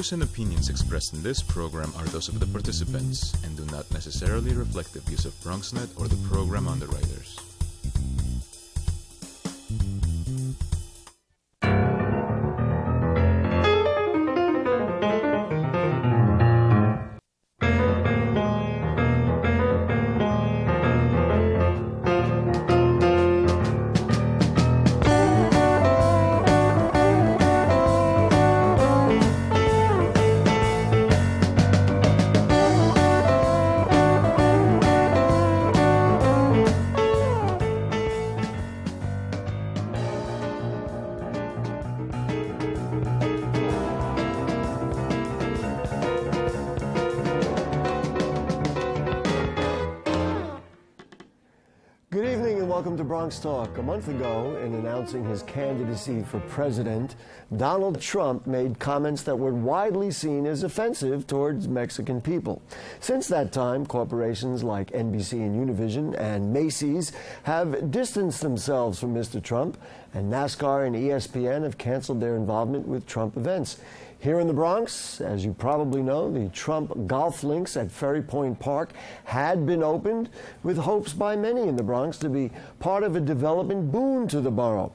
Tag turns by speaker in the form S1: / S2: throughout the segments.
S1: views and opinions expressed in this program are those of the participants and do not necessarily reflect the views of Bronxnet or the program underwriters.
S2: Good evening and welcome to Bronx Talk. A month ago, in announcing his candidacy for president, Donald Trump made comments that were widely seen as offensive towards Mexican people. Since that time, corporations like NBC and Univision and Macy's have distanced themselves from Mr. Trump, and NASCAR and ESPN have canceled their involvement with Trump events. Here in the Bronx, as you probably know, the Trump golf links at Ferry Point Park had been opened with hopes by many in the Bronx to be part of a development boon to the borough.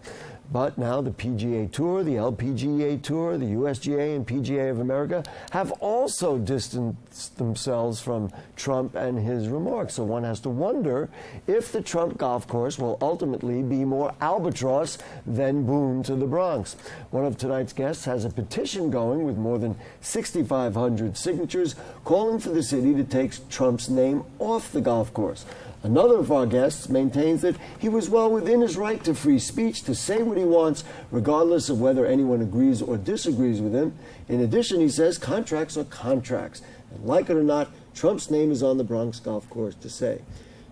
S2: But now the PGA Tour, the LPGA Tour, the USGA and PGA of America have also distanced themselves from Trump and his remarks. So one has to wonder if the Trump golf course will ultimately be more albatross than boon to the Bronx. One of tonight's guests has a petition going with more than 6,500 signatures calling for the city to take Trump's name off the golf course. Another of our guests maintains that he was well within his right to free speech to say what he wants, regardless of whether anyone agrees or disagrees with him. In addition, he says contracts are contracts. And like it or not, Trump's name is on the Bronx golf course to say.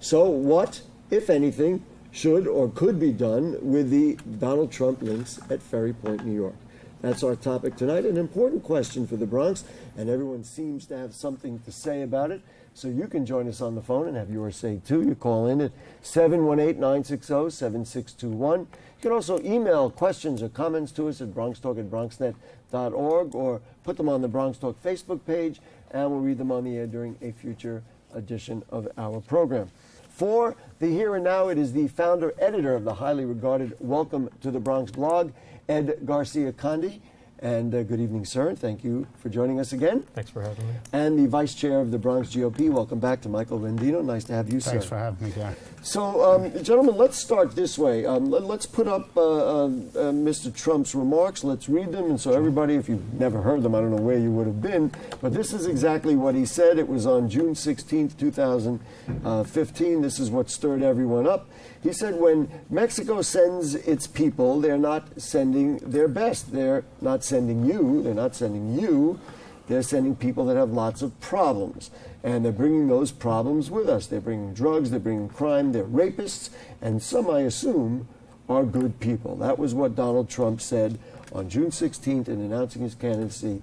S2: So what, if anything, should or could be done with the Donald Trump links at Ferry Point, New York? That's our topic tonight, an important question for the Bronx, and everyone seems to have something to say about it. So you can join us on the phone and have yours say too. You call in at 718-960-7621. You can also email questions or comments to us at bronxtalk@bronxnet.org or put them on the Bronx Talk Facebook page, and we'll read them on the air during a future edition of our program. For the Here and Now, it is the founder-editor of the highly regarded Welcome to the Bronx blog, Ed Garcia-Conde. And good evening, sir. Thank you for joining us again.
S3: Thanks for having me.
S2: And the Vice Chair of the Bronx GOP. Welcome back to Michael Rendino. Nice to have you, sir.
S4: Thanks for having me, Gary.
S2: So, gentlemen, let's start this way. Let's put up Mr. Trump's remarks. Let's read them. And so everybody, if you've never heard them, I don't know where you would have been, but this is exactly what he said. It was on June 16th, 2015. This is what stirred everyone up. He said, when Mexico sends its people, they're not sending their best. They're not sending you. They're not sending you. They're sending people that have lots of problems. And they're bringing those problems with us. They're bringing drugs. They're bringing crime. They're rapists. And some, I assume, are good people. That was what Donald Trump said on June 16th in announcing his candidacy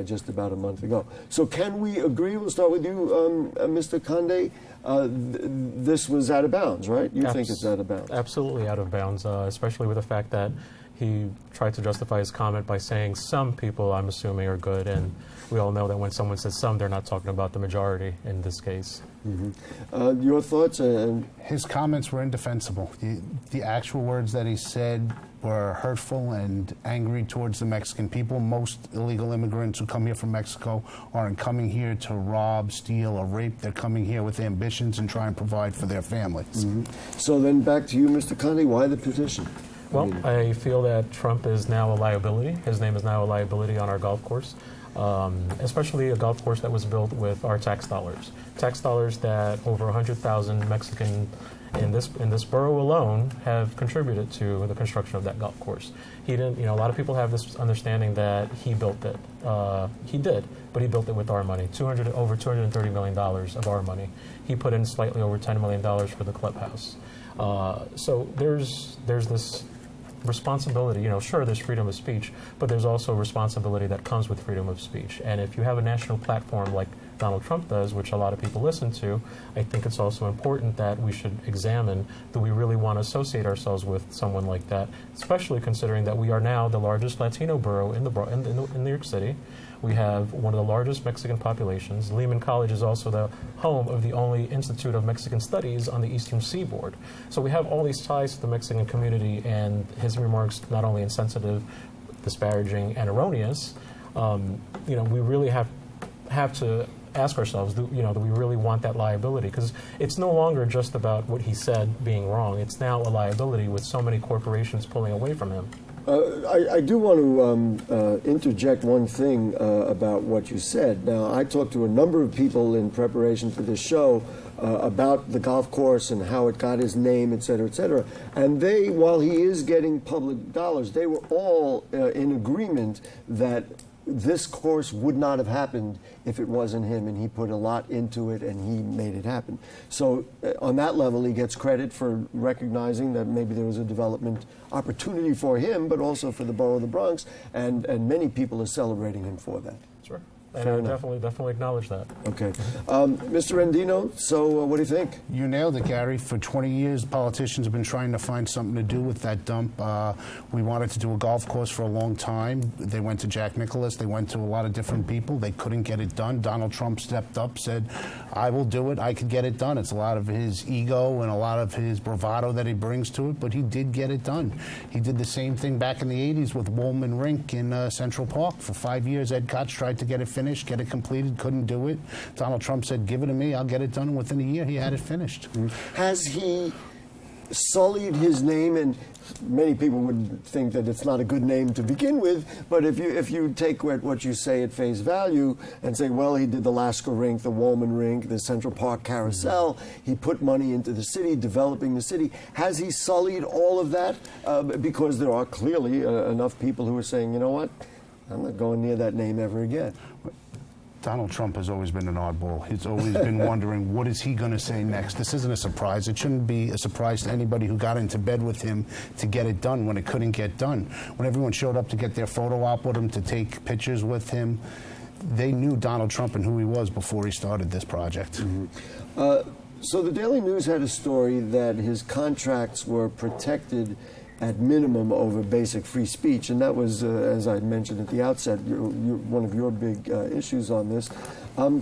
S2: just about a month ago. So can we agree? We'll start with you, Mr. Conde. This was out of bounds, right? You think it's out of bounds?
S3: Absolutely out of bounds, especially with the fact that he tried to justify his comment by saying some people, I'm assuming, are good. And we all know that when someone says some, they're not talking about the majority in this case.
S2: Mm-hmm. Your thoughts?
S4: His comments were indefensible. The actual words that he said were hurtful and angry towards the Mexican people. Most illegal immigrants who come here from Mexico aren't coming here to rob, steal, or rape. They're coming here with ambitions and try and provide for their families.
S2: Mm-hmm. So then back to you, Mr. Conde. Why the petition?
S3: Well, I feel that Trump is now a liability. His name is now a liability on our golf course, especially a golf course that was built with our tax dollars. Tax dollars that over 100,000 Mexican in this borough alone have contributed to the construction of that golf course. He didn't, a lot of people have this understanding that he built it. He did, but he built it with our money, over $230 million of our money. He put in slightly over $10 million for the clubhouse. So there's this responsibility, sure, there's freedom of speech, but there's also responsibility that comes with freedom of speech. And if you have a national platform like Donald Trump does, which a lot of people listen to, I think it's also important that we should examine, do we really want to associate ourselves with someone like that, especially considering that we are now the largest Latino borough in New York City. We have one of the largest Mexican populations. Lehman College is also the home of the only Institute of Mexican Studies on the Eastern Seaboard. So we have all these ties to the Mexican community, and his remarks not only insensitive, disparaging, and erroneous. We really have to ask ourselves, do we really want that liability? Because it's no longer just about what he said being wrong. It's now a liability with so many corporations pulling away from him.
S2: I do want to interject one thing about what you said. Now, I talked to a number of people in preparation for this show about the golf course and how it got his name, et cetera, and they, while he is getting public dollars, they were all in agreement that this course would not have happened if it wasn't him, and he put a lot into it and he made it happen. So on that level, he gets credit for recognizing that maybe there was a development opportunity for him, but also for the borough of the Bronx, and many people are celebrating him for that.
S3: Sure. And I definitely acknowledge that.
S2: Okay. Mr. Rendino, so what do you think?
S4: You nailed it, Gary. For 20 years, politicians have been trying to find something to do with that dump. We wanted to do a golf course for a long time. They went to Jack Nicklaus. They went to a lot of different people. They couldn't get it done. Donald Trump stepped up, said, I will do it. I could get it done. It's a lot of his ego and a lot of his bravado that he brings to it, but he did get it done. He did the same thing back in the 80s with Woolman Rink in Central Park. For 5 years, Ed Koch tried to get it finished, get it completed, couldn't do it. Donald Trump said, give it to me, I'll get it done. And within a year, he had it finished.
S2: Has he sullied his name? And many people would think that it's not a good name to begin with, but if you take what you say at face value and say, well, he did the Lasker Rink, the Woolman Rink, the Central Park Carousel, he put money into the city, developing the city. Has he sullied all of that? Because there are clearly enough people who are saying, you know what, I'm not going near that name ever again.
S4: Donald Trump has always been an oddball. He's always been wondering, what is he going to say next? This isn't a surprise. It shouldn't be a surprise to anybody who got into bed with him to get it done when it couldn't get done. When everyone showed up to get their photo op with him, to take pictures with him, they knew Donald Trump and who he was before he started this project.
S2: So the Daily News had a story that his contracts were protected at minimum over basic free speech, and that was, as I mentioned at the outset, one of your big issues on this.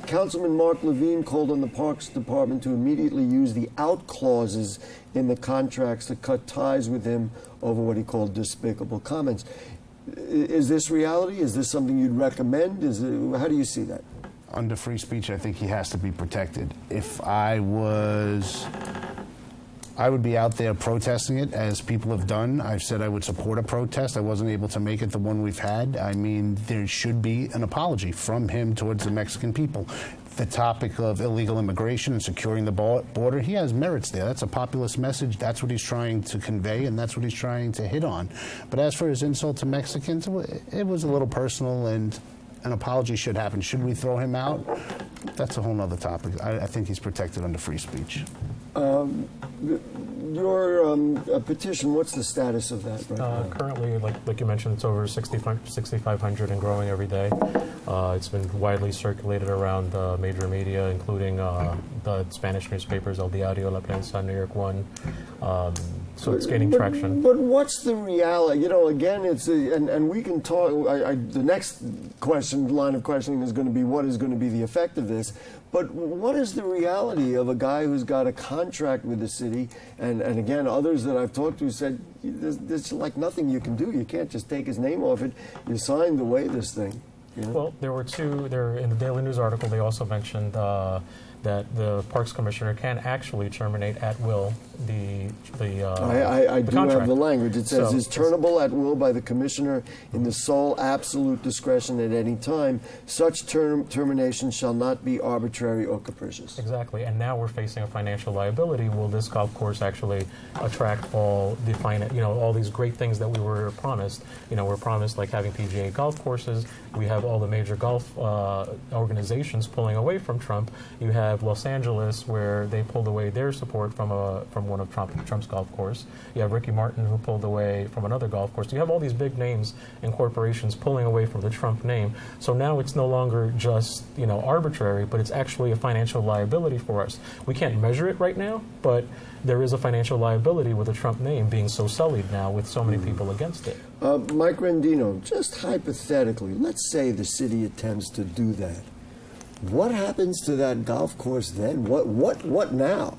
S2: Councilman Mark Levine called on the Parks Department to immediately use the out clauses in the contracts to cut ties with him over what he called despicable comments. Is this reality? Is this something you'd recommend? How do you see that?
S4: Under free speech, I think he has to be protected. If I would be out there protesting it, as people have done. I've said I would support a protest. I wasn't able to make it, the one we've had. I mean, there should be an apology from him towards the Mexican people. The topic of illegal immigration and securing the border, he has merits there. That's a populist message. That's what he's trying to convey, and that's what he's trying to hit on. But as for his insult to Mexicans, it was a little personal, and an apology should happen. Should we throw him out? That's a whole other topic. I think he's protected under free speech.
S2: Your petition, what's the status of that right now?
S3: Currently, like you mentioned, it's over 6,500 and growing every day. It's been widely circulated around major media, including the Spanish newspapers, El Diario, La Prensa, New York One. So it's gaining traction.
S2: But what's the reality? You know, again, it's and we can talk. The next line of questioning is going to be, what is going to be the effect of this? But what is the reality of a guy who's got a contract with the city? And again, others that I've talked to said, there's like nothing you can do. You can't just take his name off it. You signed away this thing. You know? Well,
S3: there were two. There in the Daily News article, they also mentioned that the Parks Commissioner can actually terminate at will the
S2: I do
S3: contract.
S2: have the language. It says, is turnable at will by the Commissioner in the sole absolute discretion at any time. Such termination shall not be arbitrary or capricious.
S3: Exactly. And now we're facing a financial liability. Will this golf course actually attract all the all these great things that we were promised? We're promised like having PGA golf courses. We have all the major golf organizations pulling away from Trump. You have Los Angeles, where they pulled away their support from one of Trump's golf course. You have Ricky Martin, who pulled away from another golf course. You have all these big names and corporations pulling away from the Trump name. So now it's no longer just arbitrary, but it's actually a financial liability for us. We can't measure it right now, but there is a financial liability with the Trump name being so sullied now with so many people against it.
S2: Mike Rendino, just hypothetically, let's say the city attempts to do that. What happens to that golf course then? What now?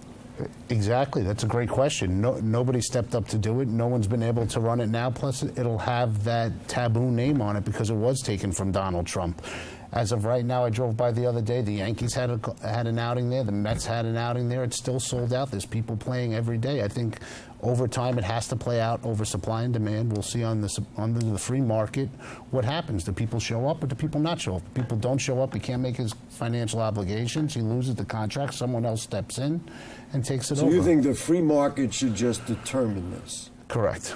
S4: Exactly. That's a great question. Nobody stepped up to do it. No one's been able to run it now. Plus, it'll have that taboo name on it because it was taken from Donald Trump. As of right now, I drove by the other day. The Yankees had an outing there. The Mets had an outing there. It's still sold out. There's people playing every day. I think over time it has to play out over supply and demand. We'll see on the free market what happens. Do people show up or do people not show up? If people don't show up, he can't make his financial obligations. He loses the contract. Someone else steps in and takes it over.
S2: So you think the free market should just determine this?
S4: Correct.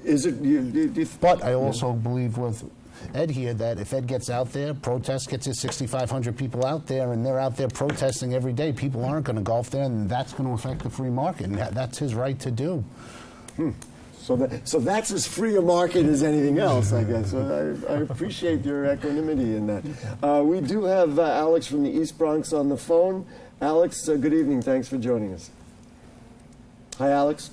S2: Is it?
S4: But I also believe with Ed here that if Ed gets out there, protests, gets his 6,500 people out there, and they're out there protesting every day, people aren't going to golf there, and that's going to affect the free market, and that's his right to do.
S2: So that's as free a market as anything else, I guess. So I appreciate your equanimity in that. We do have Alex from the East Bronx on the phone. Alex, good evening. Thanks for joining us. Hi, Alex.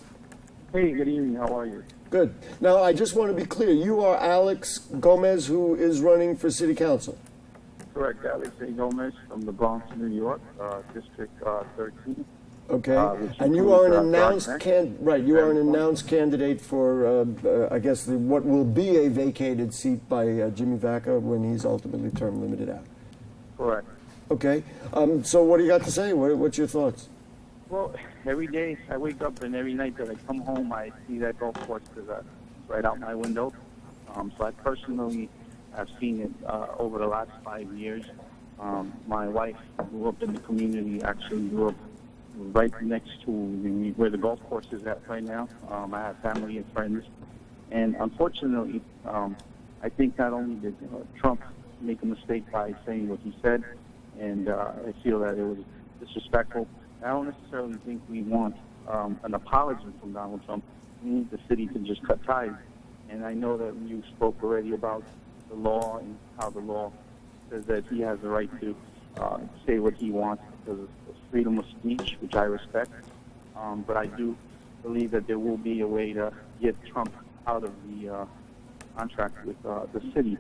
S5: Hey, good evening. How are you?
S2: Good. Now, I just want to be clear. You are Alex Gomez, who is running for city council.
S5: Correct, Alex A. Gomez from the Bronx, New York, District 13.
S2: Okay. And you
S5: includes,
S2: are an announced
S5: Bronxnet.
S2: You are an announced candidate for, I guess, what will be a vacated seat by Jimmy Vaca when he's ultimately term limited out.
S5: Correct.
S2: Okay. So what do you got to say? What's your thoughts?
S5: Well, every day I wake up and every night that I come home, I see that golf course right out my window. So I personally have seen it over the last 5 years. My wife grew up in the community, actually grew up right next to where the golf course is at right now. I have family and friends. And unfortunately, I think not only did Trump make a mistake by saying what he said, and I feel that it was disrespectful. I don't necessarily think we want an apology from Donald Trump. We need the city to just cut ties. And I know that you spoke already about the law and how the law says that he has the right to say what he wants because of freedom of speech, which I respect. But I do believe that there will be a way to get Trump out of the contract with the city.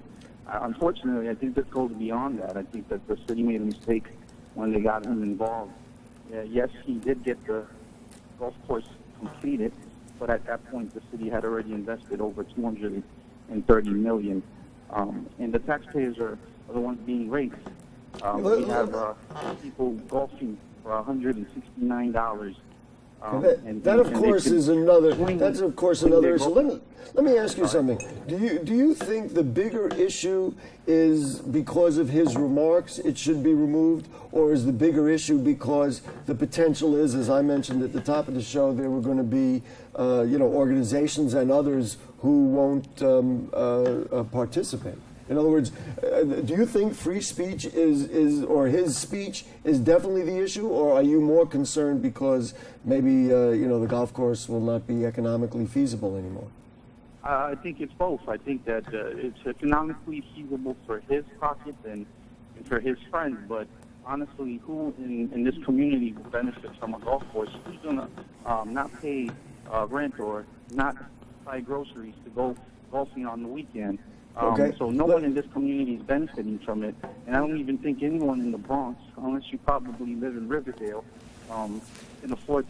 S5: Unfortunately, I think this goes beyond that. I think that the city made a mistake when they got him involved. Yes, he did get the golf course completed, but at that point, the city had already invested over $230 million, and the taxpayers are the ones being raped. We have people golfing for $169.
S2: That of course is another. That's of course another issue. Let me ask you something. Do you think the bigger issue is because of his remarks it should be removed, or is the bigger issue because the potential is, as I mentioned at the top of the show, there were going to be organizations and others who won't participate? In other words, do you think free speech is or his speech is definitely the issue, or are you more concerned because maybe the golf course will not be economically feasible anymore?
S5: I think it's both. I think that it's economically feasible for his pocket and for his friends, but honestly, who in this community will benefit from a golf course? Who's going to not pay rent or not buy groceries to go golfing on the weekend?
S2: Okay.
S5: So no one in this community is benefiting from it, and I don't even think anyone in the Bronx, unless you probably live in Riverdale, can afford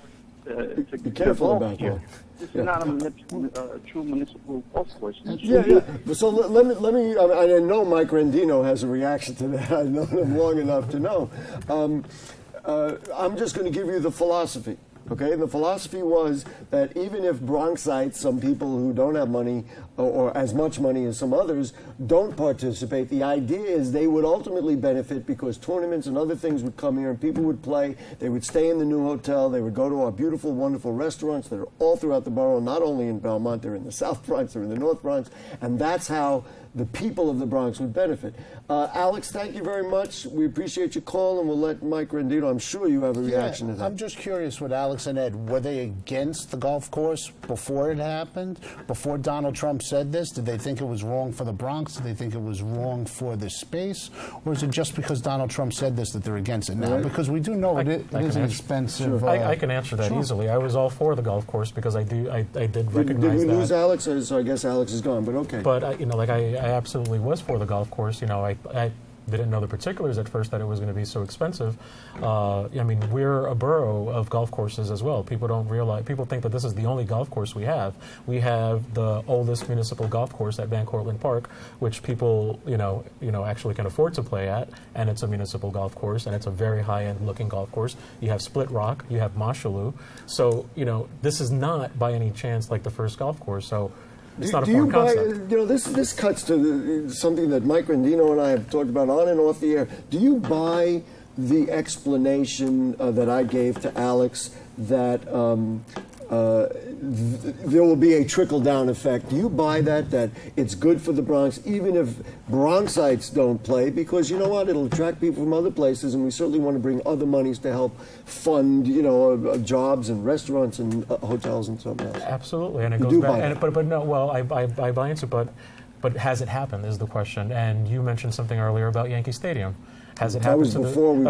S5: to
S2: be careful
S5: golf
S2: about
S5: here.
S2: that.
S5: This is not a true municipal golf course.
S2: Yeah. So let me. I know Mike Rendino has a reaction to that. I've known him long enough to know. I'm just going to give you the philosophy. Okay, and the philosophy was that even if Bronxites, some people who don't have money or as much money as some others, don't participate, the idea is they would ultimately benefit because tournaments and other things would come here and people would play, they would stay in the new hotel, they would go to our beautiful, wonderful restaurants that are all throughout the borough, not only in Belmont, they're in the South Bronx, they're in the North Bronx, and that's how the people of the Bronx would benefit. Alex, thank you very much. We appreciate your call, and we'll let Mike Rendino, I'm sure you have a reaction to that.
S4: I'm just curious with Alex and Ed, were they against the golf course before it happened? Before Donald Trump said this, did they think it was wrong for the Bronx? Did they think it was wrong for the space? Or is it just because Donald Trump said this that they're against it now?
S2: Right.
S4: Because we do know it is an expensive...
S3: I can answer that easily. I was all for the golf course because I did recognize
S2: Did we
S3: that.
S2: lose Alex? So I guess Alex is gone, but okay.
S3: But I absolutely was for the golf course. I didn't know the particulars at first that it was going to be so expensive. We're a borough of golf courses as well. People don't realize. People think that this is the only golf course we have. We have the oldest municipal golf course at Van Cortlandt Park, which people actually can afford to play at, and it's a municipal golf course, and it's a very high-end looking golf course. You have Split Rock, you have Mosholu. So this is not by any chance like the first golf course. So. It's not a foreign concept.
S2: This cuts to something that Mike Rendino and I have talked about on and off the air. Do you buy the explanation that I gave to Alex that there will be a trickle-down effect? Do you buy that it's good for the Bronx, even if Bronxites don't play? Because you know what? It'll attract people from other places, and we certainly want to bring other monies to help fund, jobs and restaurants and hotels and something else.
S3: Absolutely, and it
S2: You
S3: goes
S2: do
S3: back.
S2: buy that.
S3: But no, well, I buy into it, but has it happened is the question. And you mentioned something earlier about Yankee Stadium. Has it happened
S2: That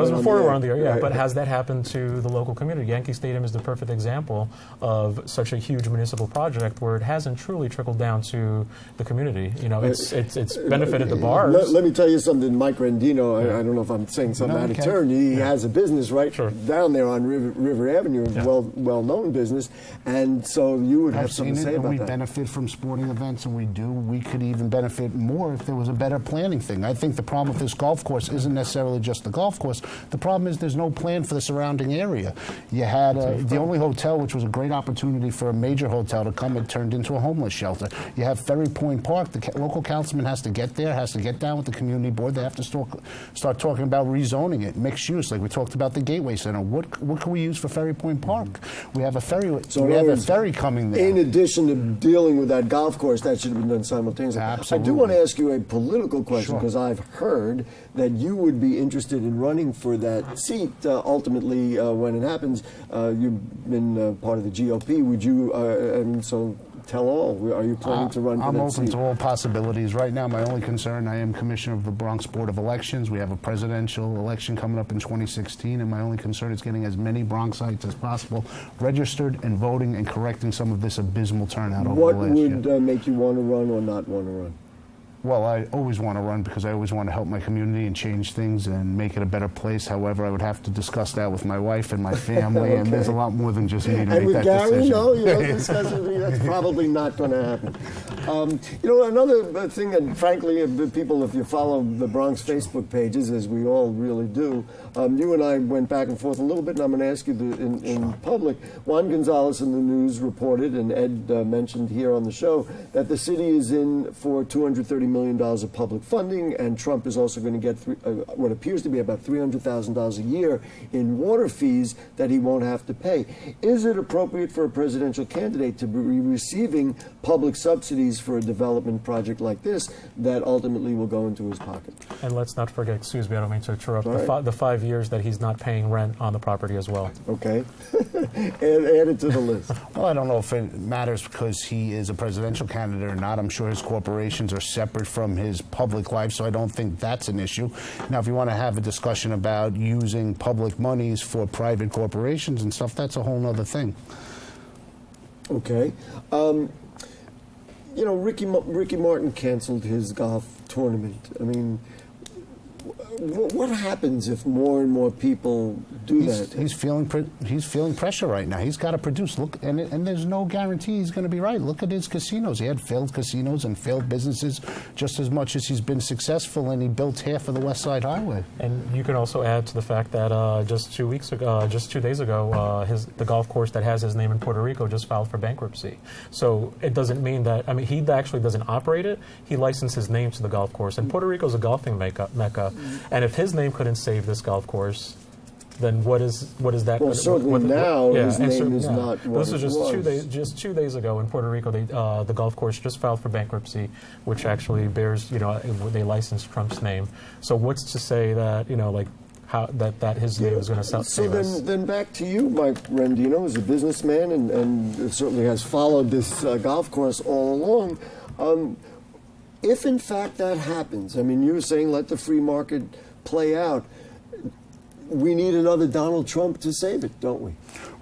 S2: was before we
S3: were on the air, yeah.
S2: Right.
S3: But has that happened to the local community? Yankee Stadium is the perfect example of such a huge municipal project where it hasn't truly trickled down to the community. It's benefited the bars.
S2: Let me tell you something, Mike Rendino. I don't know if I'm saying something out of turn. He has a business right down there on River Avenue, a well-known business, and so you would have something to say about
S4: we
S2: that.
S4: benefit from sporting events, and we do. We could even benefit more if there was a better planning thing. I think the problem with this golf course isn't necessarily just the golf course. The problem is there's no plan for the surrounding area. You had the only hotel, which was a great opportunity for a major hotel to come, it turned into a homeless shelter. You have Ferry Point Park. The local councilman has to get there, has to get down with the community board. They have to start talking about rezoning it, mixed use, like we talked about the Gateway Center. What can we use for Ferry Point Park? We have a ferry.
S2: So
S4: we have a ferry coming there.
S2: In addition to dealing with that golf course, that should have been done simultaneously.
S4: Absolutely.
S2: I do want to ask you a political question,
S4: Sure.
S2: because I've heard that you would be interested in running for that seat ultimately when it happens. You've been part of the GOP. Would you, so tell all, are you planning to run for that seat?
S4: I'm open to all possibilities. Right now, my only concern, I am commissioner of the Bronx Board of Elections. We have a presidential election coming up in 2016, and my only concern is getting as many Bronxites as possible registered and voting and correcting some of this abysmal turnout over
S2: What
S4: the last year.
S2: would make you want to run or not want to run?
S4: Well, I always want to run because I always want to help my community and change things and make it a better place. However, I would have to discuss that with my wife and my family, and there's a lot more than just me to make
S2: And with
S4: that
S2: Gary,
S4: decision.
S2: no, that's probably not going to happen. Another thing that, frankly, people, if you follow the Bronx Facebook pages, as we all really do, you and I went back and forth a little bit, and I'm going to ask you in public. Juan Gonzalez in the news reported, and Ed mentioned here on the show, that the city is in for $230 million of public funding, and Trump is also going to get what appears to be about $300,000 a year in water fees that he won't have to pay. Is it appropriate for a presidential candidate to be receiving public subsidies for a development project like this that ultimately will go into his pocket?
S3: And let's not forget, excuse me, I don't mean to interrupt,
S2: Right.
S3: the 5 years that he's not paying rent on the property as well.
S2: Okay. Add it to the list.
S4: Well, I don't know if it matters because he is a presidential candidate or not. I'm sure his corporations are separate from his public life, so I don't think that's an issue. Now, if you want to have a discussion about using public monies for private corporations and stuff, that's a whole other thing.
S2: Okay. Ricky Martin canceled his golf tournament. I mean, what happens if more and more people do that?
S4: He's feeling pressure right now. He's got to produce. Look, and there's no guarantee he's going to be right. Look at his casinos. He had failed casinos and failed businesses just as much as he's been successful, and he built half of the West Side Highway.
S3: And you can also add to the fact that just 2 days ago, the golf course that has his name in Puerto Rico just filed for bankruptcy. So it doesn't mean that, he actually doesn't operate it. He licensed his name to the golf course. And Puerto Rico is a golfing mecca. And if his name couldn't save this golf course, then what is that?
S2: Well, certainly now his name is not what
S3: this was
S2: it was.
S3: Just 2 days ago in Puerto Rico. The golf course just filed for bankruptcy, which actually bears, they licensed Trump's name. So what's to say that, like, how that his name is going to sell?
S2: So then back to you, Mike Rendino, as a businessman and certainly has followed this golf course all along. If in fact that happens, I mean, you were saying let the free market play out. We need another Donald Trump to save it, don't we?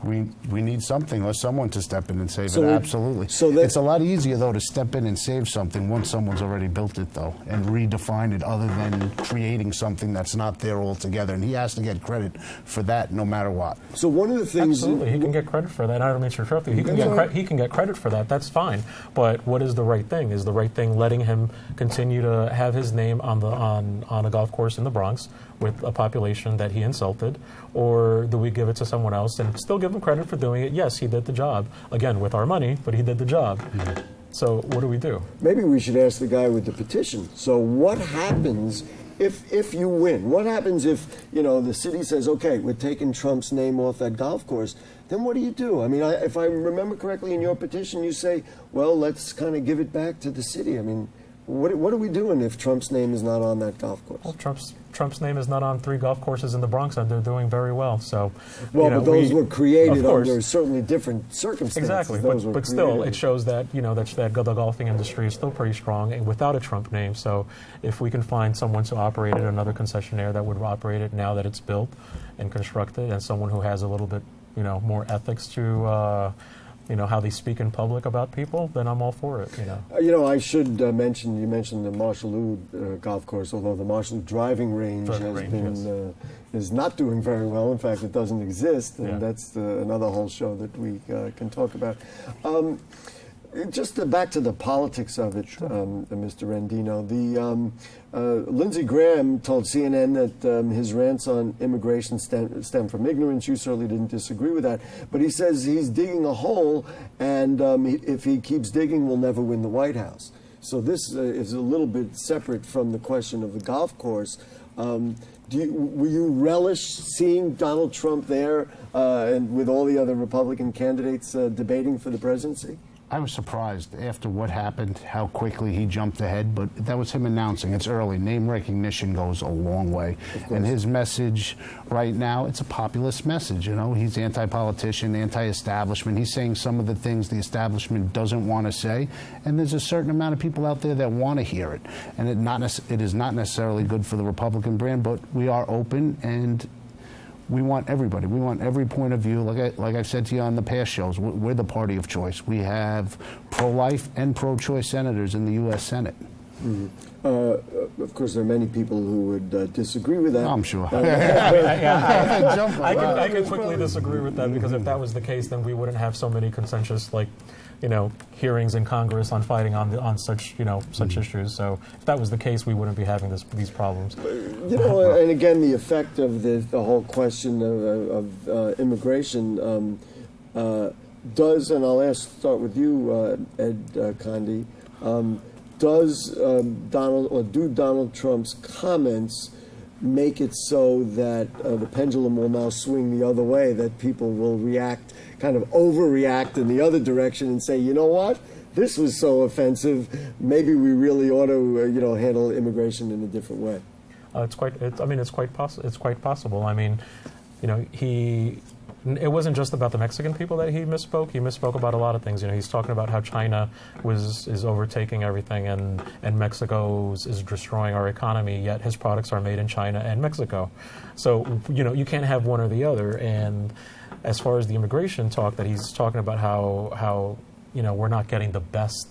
S4: We need something or someone to step in and save
S2: So
S4: it.
S2: we-
S4: Absolutely.
S2: so that-
S4: it's a lot easier, though, to step in and save something once someone's already built it, though, and redefine it other than creating something that's not there altogether. And he has to get credit for that no matter what.
S2: So one of the things...
S3: Absolutely, he can get credit for that. I don't mean to interrupt you. He can get credit for that. That's fine. But what is the right thing? Is the right thing letting him continue to have his name on a golf course in the Bronx with a population that he insulted, or do we give it to someone else and still give him credit for doing it? Yes, he did the job. Again, with our money, but he did the job.
S2: Mm-hmm.
S3: So what do we do?
S2: Maybe we should ask the guy with the petition. So what happens if you win? What happens if, the city says, okay, we're taking Trump's name off that golf course? Then what do you do? I mean, if I remember correctly in your petition, you say, well, let's kind of give it back to the city. I mean, what are we doing if Trump's name is not on that golf course?
S3: Well, Trump's name is not on 3 golf courses in the Bronx, and they're doing very well. So,
S2: but those were created
S3: course.
S2: under certainly different circumstances.
S3: Exactly, but still, it shows that that the golfing industry is still pretty strong and without a Trump name. So, if we can find someone to operate it, another concessionaire that would operate it now that it's built and constructed, and someone who has a little bit more ethics to. How they speak in public about people, then I'm all for it.
S2: I should mention, you mentioned the Marshalloo golf course, although the Marshalloo driving range is not doing very well. In fact, it doesn't exist, and that's another whole show that we can talk about. Just back to the politics of it, Mr. Rendino. Lindsey Graham told CNN that his rants on immigration stem from ignorance. You certainly didn't disagree with that. But he says he's digging a hole, and if he keeps digging, we'll never win the White House. So this is a little bit separate from the question of the golf course. Will you relish seeing Donald Trump there and with all the other Republican candidates debating for the presidency?
S4: I was surprised after what happened, how quickly he jumped ahead, but that was him announcing. It's early. Name recognition goes a long way. And his message right now, it's a populist message. He's anti-politician, anti-establishment. He's saying some of the things the establishment doesn't want to say, and there's a certain amount of people out there that want to hear it. And it is not necessarily good for the Republican brand, but we are open, and we want everybody. We want every point of view. Like I've said to you on the past shows, we're the party of choice. We have pro-life and pro-choice senators in the U.S. Senate.
S2: Mm-hmm. Of course, there are many people who would disagree with that.
S4: I'm sure.
S3: I can quickly disagree with that, because if that was the case, then we wouldn't have so many contentious, hearings in Congress on fighting on such issues. So if that was the case, we wouldn't be having these problems.
S2: And again, the effect of the whole question of immigration does, and I'll start with you, Ed Condi. Do Donald Trump's comments make it so that the pendulum will now swing the other way, that people will kind of overreact in the other direction and say, you know what, this was so offensive, maybe we really ought to handle immigration in a different way?
S3: It's quite possible. I mean, it wasn't just about the Mexican people that he misspoke. He misspoke about a lot of things. He's talking about how China is overtaking everything, and Mexico is destroying our economy, yet his products are made in China and Mexico. So, you can't have one or the other. And as far as the immigration talk, that he's talking about how we're not getting the best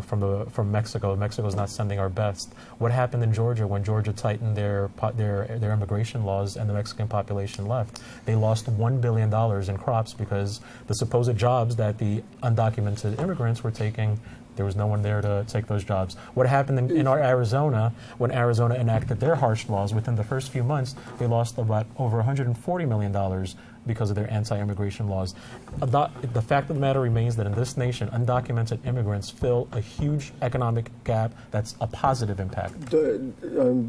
S3: from Mexico. Mexico's not sending our best. What happened in Georgia when Georgia tightened their immigration laws and the Mexican population left? They lost $1 billion in crops because the supposed jobs that the undocumented immigrants were taking There was no one there to take those jobs. What happened in our Arizona, when Arizona enacted their harsh laws, within the first few months, they lost about over $140 million because of their anti-immigration laws. The fact of the matter remains that in this nation, undocumented immigrants fill a huge economic gap that's a positive impact.
S2: Do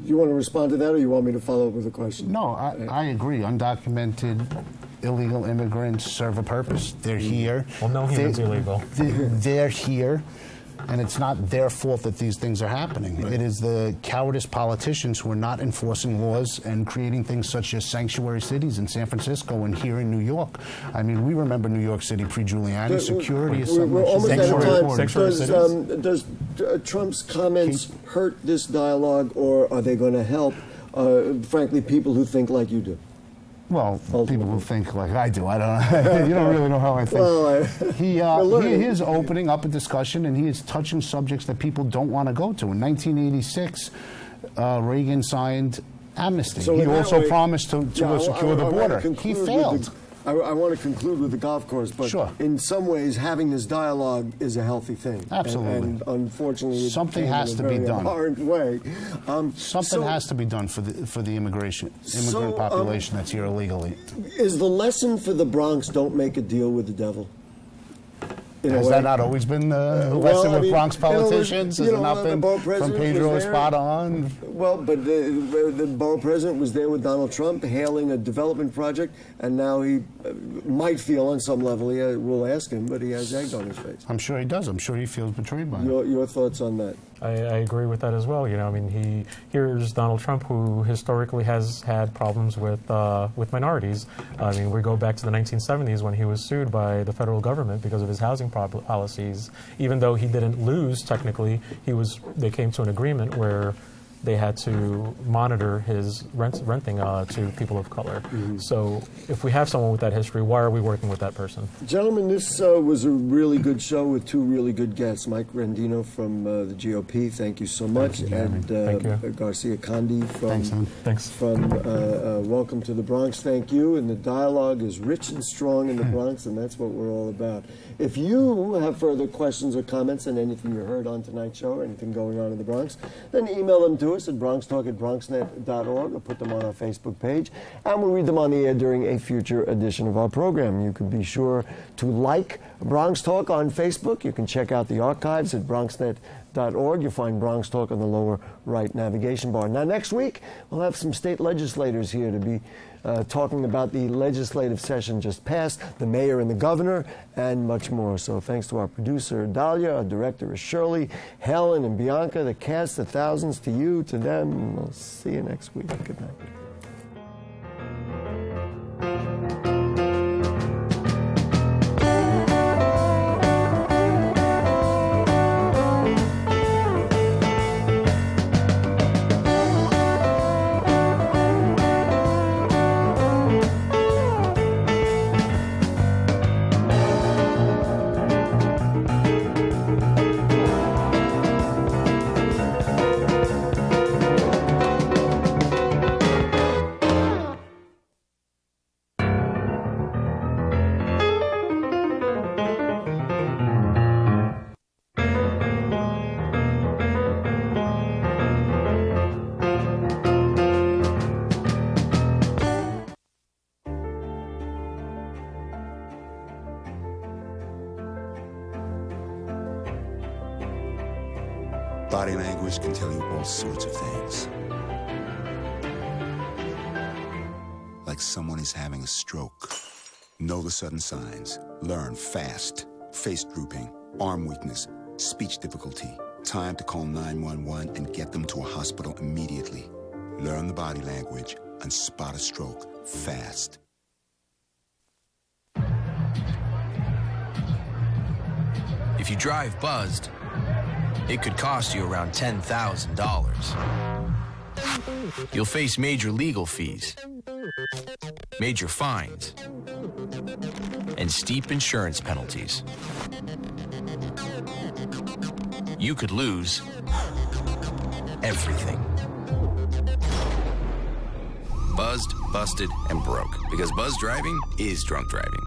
S2: you want to respond to that, or you want me to follow up with a question?
S4: No, I agree. Undocumented illegal immigrants serve a purpose. They're here.
S3: Well, no human's illegal.
S4: They're here, and it's not their fault that these things are happening. Right. It is the cowardice politicians who are not enforcing laws and creating things such as sanctuary cities in San Francisco and here in New York. I mean, we remember New York City pre-Giuliani. Security is something
S2: we're almost out of time. Does Trump's comments hurt this dialogue, or are they going to help, frankly, people who think like you do?
S4: Well, people who think like I do. I don't. You don't really know how I think.
S2: Well,
S4: he is opening up a discussion, and he is touching subjects that people don't want to go to. In 1986, Reagan signed amnesty.
S2: So
S4: he also promised to secure the border. He failed.
S2: I want to conclude with the golf course, but
S4: sure.
S2: In some ways, having this dialogue is a healthy thing.
S4: Absolutely.
S2: And unfortunately,
S4: something has to be done.
S2: Way.
S4: Something has to be done for the immigrant population that's here illegally.
S2: Is the lesson for the Bronx: don't make a deal with the devil?
S4: Has that not always been the lesson with Bronx politicians? Has it not been from Pedro Espada on?
S2: Well, but the borough president was there with Donald Trump hailing a development project, and now he might feel on some level, we'll ask him, but he has egg on his face.
S4: I'm sure he does. I'm sure he feels betrayed by it.
S2: Your thoughts on that?
S3: I agree with that as well. You know, I mean, here's Donald Trump, who historically has had problems with minorities. I mean, we go back to the 1970s when he was sued by the federal government because of his housing policies. Even though he didn't lose technically, they came to an agreement where they had to monitor his renting to people of color. Mm-hmm. So if we have someone with that history, why are we working with that person?
S2: Gentlemen, this was a really good show with two really good guests. Mike Rendino from the GOP, thank you so much.
S3: Thank you.
S2: Garcia Condi from Welcome to the Bronx, thank you. And the dialogue is rich and strong in the Bronx, and that's what we're all about. If you have further questions or comments on anything you heard on tonight's show or anything going on in the Bronx, then email them to us at bronxtalk@bronxnet.org or put them on our Facebook page, and we'll read them on the air during a future edition of our program. You can be sure to like Bronx Talk on Facebook. You can check out the archives at bronxnet.org. You'll find Bronx Talk on the lower right navigation bar. Now, next week, we'll have some state legislators here to be talking about the legislative session just passed, the mayor and the governor, and much more. So thanks to our producer, Dahlia, our director is Shirley, Helen and Bianca, the cast, the thousands, to you, to them. We'll see you next week. Good night.
S6: Body language can tell you all sorts of things. Like someone is having a stroke. Know the sudden signs. Learn fast. Face drooping, arm weakness, speech difficulty. Time to call 911 and get them to a hospital immediately. Learn the body language and spot a stroke fast.
S7: If you drive buzzed, it could cost you around $10,000. You'll face major legal fees, major fines, and steep insurance penalties. You could lose everything. Buzzed, busted, and broke. Because buzz driving is drunk driving.